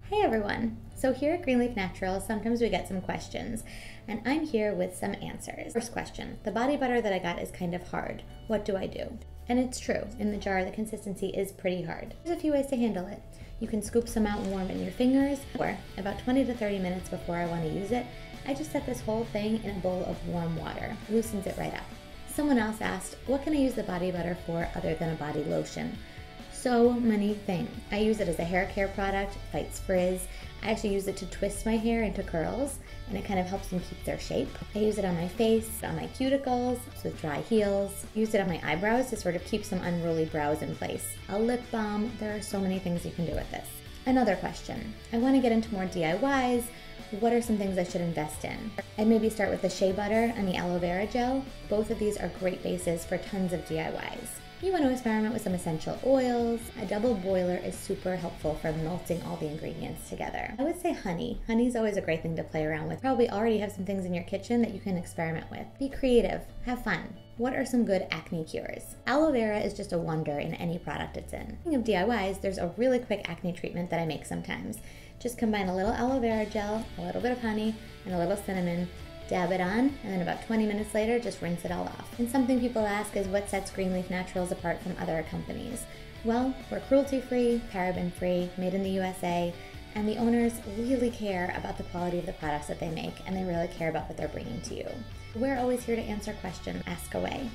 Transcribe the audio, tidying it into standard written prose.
Hey everyone! So here at Greenleaf Naturals, sometimes we get some questions, and I'm here with some answers. First question, the body butter that I got is kind of hard. What do I do? And it's true, in the jar the consistency is pretty hard. There's a few ways to handle it. You can scoop some out and warm it in your fingers, or about 20 to 30 minutes before I want to use it, I just set this whole thing in a bowl of warm water. Loosens it right up. Someone else asked, what can I use the body butter for other than a body lotion? So many things. I use it as a hair care product, fights frizz. I actually use it to twist my hair into curls, and it kind of helps them keep their shape. I use it on my face, on my cuticles, with dry heels. Use it on my eyebrows to sort of keep some unruly brows in place. A lip balm. There are so many things you can do with this. Another question. I want to get into more DIYs. What are some things I should invest in? I'd maybe start with the shea butter and the aloe vera gel. Both of these are great bases for tons of DIYs. You want to experiment with some essential oils. A double boiler is super helpful for melting all the ingredients together. I would say honey. Honey's always a great thing to play around with. Probably already have some things in your kitchen that you can experiment with. Be creative, have fun. What are some good acne cures? Aloe vera is just a wonder in any product it's in. Speaking of DIYs, there's a really quick acne treatment that I make sometimes. Just combine a little aloe vera gel, a little bit of honey, and a little cinnamon. Dab it on, and then about 20 minutes later, just rinse it all off. And something people ask is what sets Greenleaf Naturals apart from other companies? Well, we're cruelty-free, paraben-free, made in the USA, and the owners really care about the quality of the products that they make, and they really care about what they're bringing to you. We're always here to answer questions. Ask away.